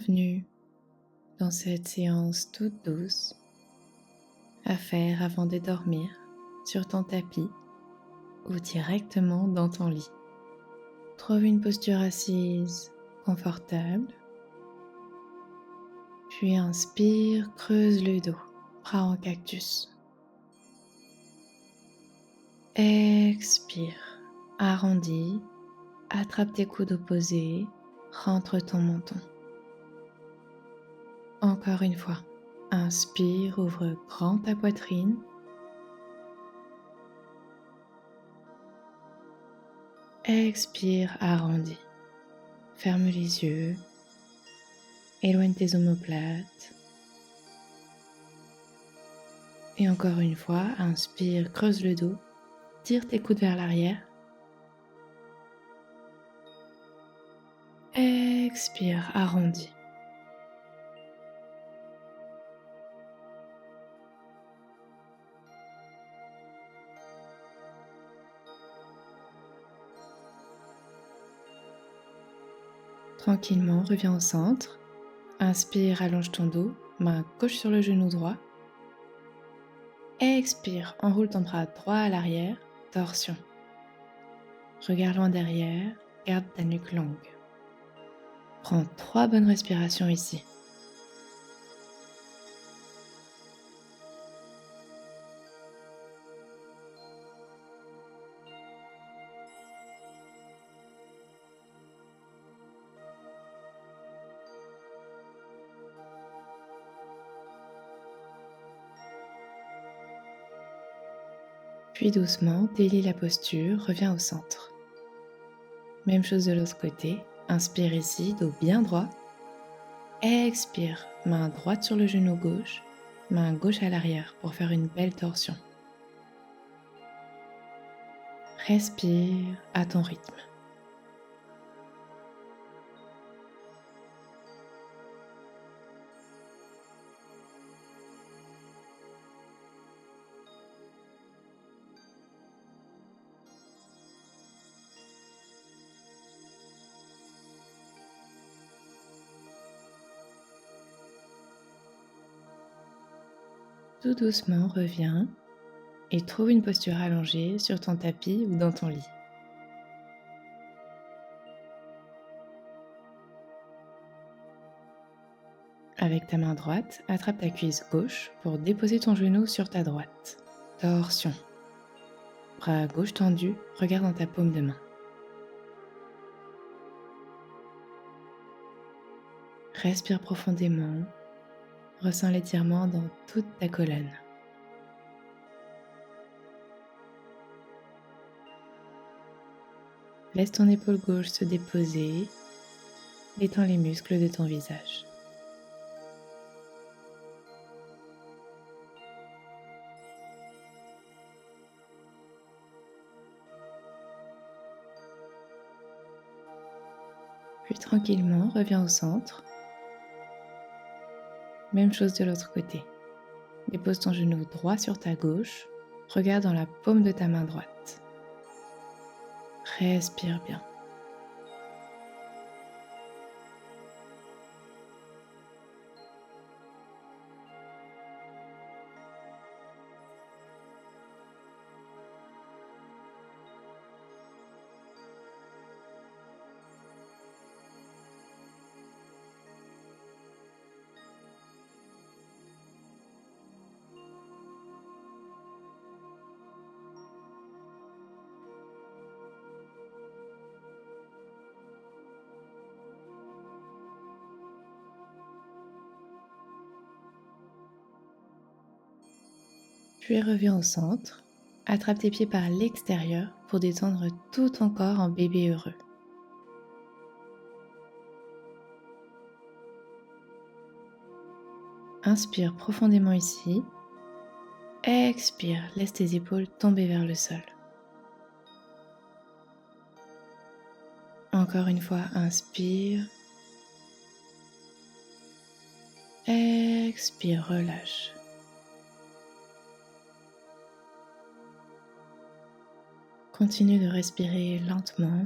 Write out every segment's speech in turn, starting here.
bienvenue dans cette séance toute douce à faire avant de dormir sur ton tapis ou directement dans ton lit. Trouve une posture assise confortable, puis inspire, creuse le dos, bras en cactus. Expire, arrondis, attrape tes coudes opposés, rentre ton menton. Encore une fois, inspire, ouvre grand ta poitrine. Expire, arrondis. Ferme les yeux. Éloigne tes omoplates. Et encore une fois, inspire, creuse le dos. Tire tes coudes vers l'arrière. Expire, arrondis. Tranquillement, reviens au centre. Inspire, allonge ton dos, main gauche sur le genou droit. Expire, enroule ton bras droit à l'arrière, torsion. Regarde loin derrière, garde ta nuque longue. Prends 3 bonnes respirations ici. Puis doucement, délie la posture, reviens au centre. Même chose de l'autre côté, inspire ici, dos bien droit. Expire, main droite sur le genou gauche, main gauche à l'arrière pour faire une belle torsion. Respire à ton rythme. Tout doucement, reviens et trouve une posture allongée sur ton tapis ou dans ton lit. Avec ta main droite, attrape ta cuisse gauche pour déposer ton genou sur ta droite. Torsion. Bras gauche tendu, regarde dans ta paume de main. Respire profondément, ressens l'étirement dans toute ta colonne. Laisse ton épaule gauche se déposer, détends les muscles de ton visage. Puis tranquillement, reviens au centre. Même chose de l'autre côté. Dépose ton genou droit sur ta gauche, regarde dans la paume de ta main droite. Respire bien. Puis reviens au centre, attrape tes pieds par l'extérieur pour détendre tout ton corps en bébé heureux. Inspire profondément ici. Expire, laisse tes épaules tomber vers le sol. Encore une fois, inspire. Expire, relâche. Continue de respirer lentement.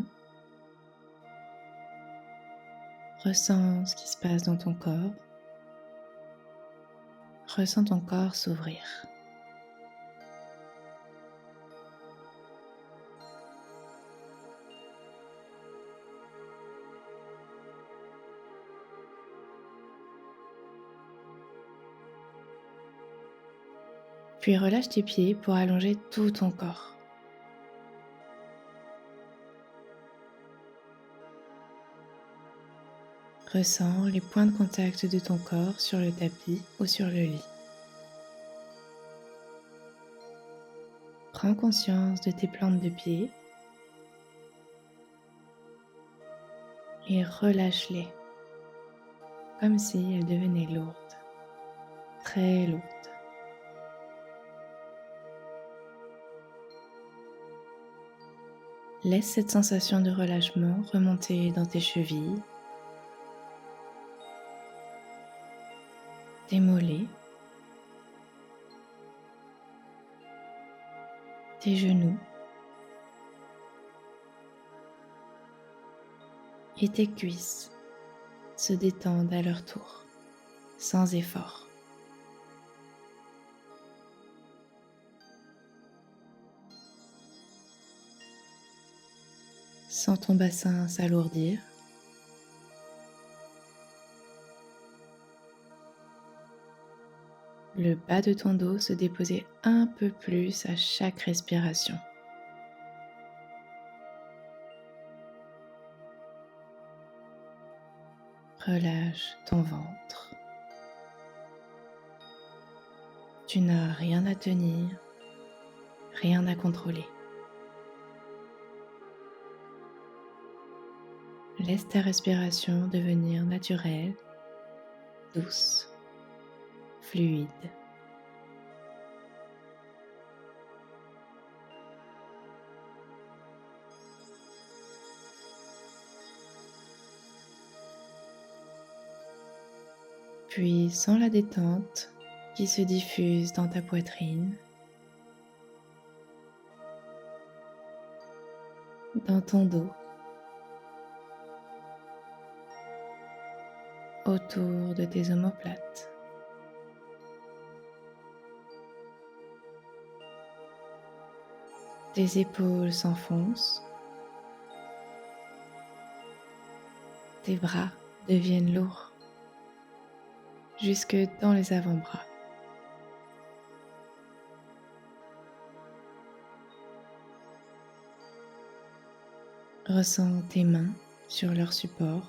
Ressens ce qui se passe dans ton corps. Ressens ton corps s'ouvrir. Puis relâche tes pieds pour allonger tout ton corps. Ressens les points de contact de ton corps sur le tapis ou sur le lit. Prends conscience de tes plantes de pied et relâche-les comme si elles devenaient lourdes, très lourdes. Laisse cette sensation de relâchement remonter dans tes chevilles, tes mollets, tes genoux et tes cuisses se détendent à leur tour, sans effort. Sens ton bassin s'alourdir. Le bas de ton dos se déposer un peu plus à chaque respiration. Relâche ton ventre. Tu n'as rien à tenir, rien à contrôler. Laisse ta respiration devenir naturelle, douce, fluide. Puis sens la détente qui se diffuse dans ta poitrine, dans ton dos, autour de tes omoplates. Tes épaules s'enfoncent, tes bras deviennent lourds, jusque dans les avant-bras. Ressens tes mains sur leur support,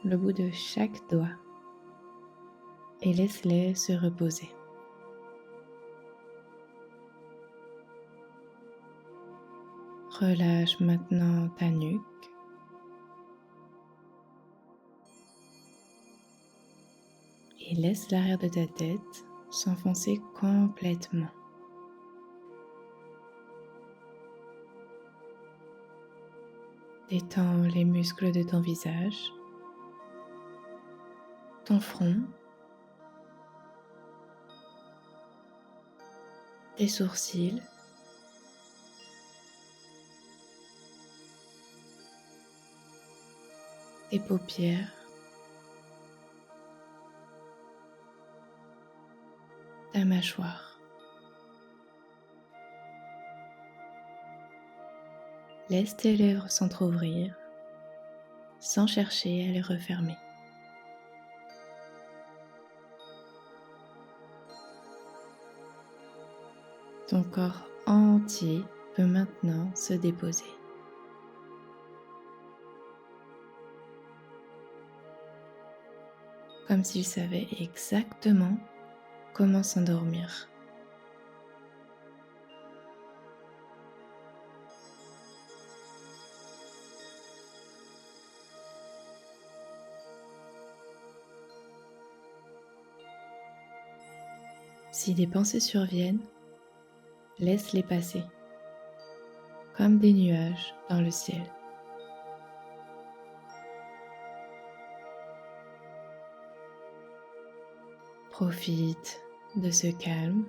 le bout de chaque doigt, et laisse-les se reposer. Relâche maintenant ta nuque. Et laisse l'arrière de ta tête s'enfoncer complètement. Détends les muscles de ton visage, ton front, tes sourcils, tes paupières, ta mâchoire. Laisse tes lèvres s'entrouvrir sans chercher à les refermer. Ton corps entier peut maintenant se déposer. Comme s'il savait exactement comment s'endormir. Si des pensées surviennent, laisse-les passer, comme des nuages dans le ciel. Profite de ce calme.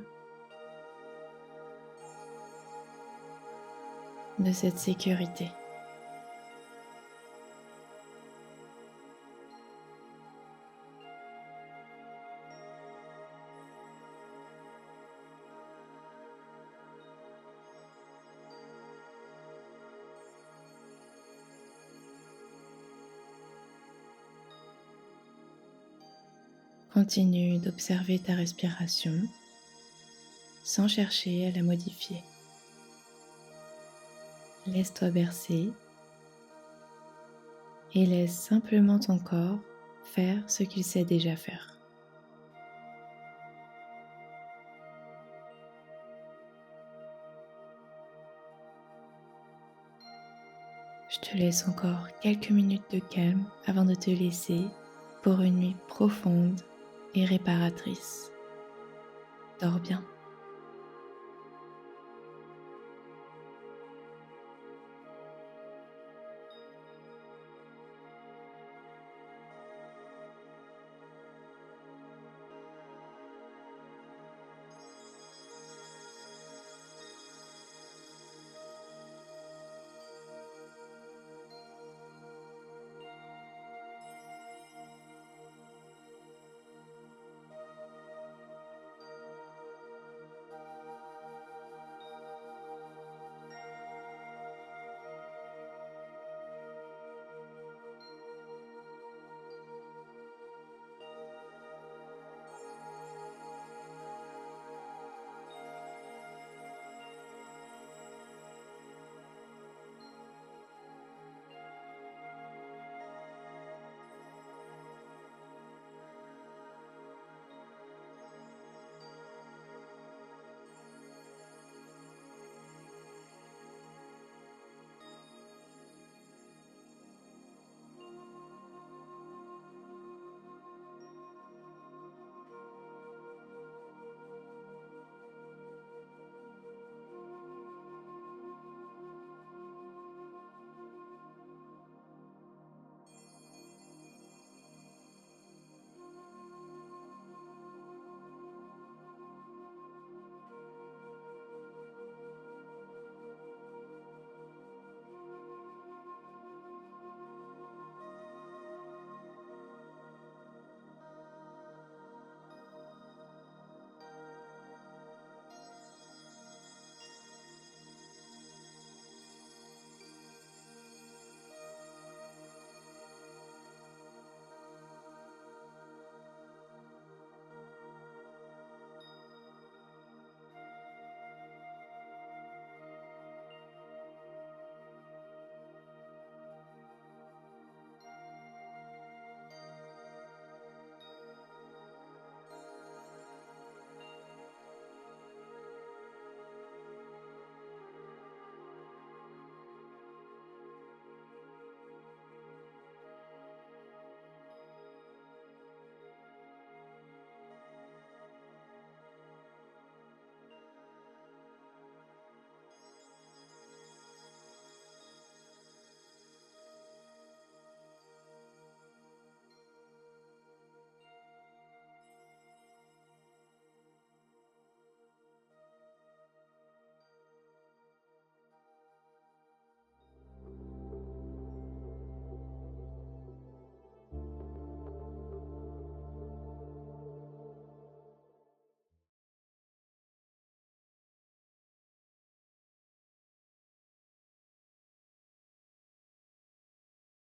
de cette sécurité. Continue d'observer ta respiration sans chercher à la modifier. Laisse-toi bercer et laisse simplement ton corps faire ce qu'il sait déjà faire. Je te laisse encore quelques minutes de calme avant de te laisser pour une nuit profonde et réparatrice. Dors bien.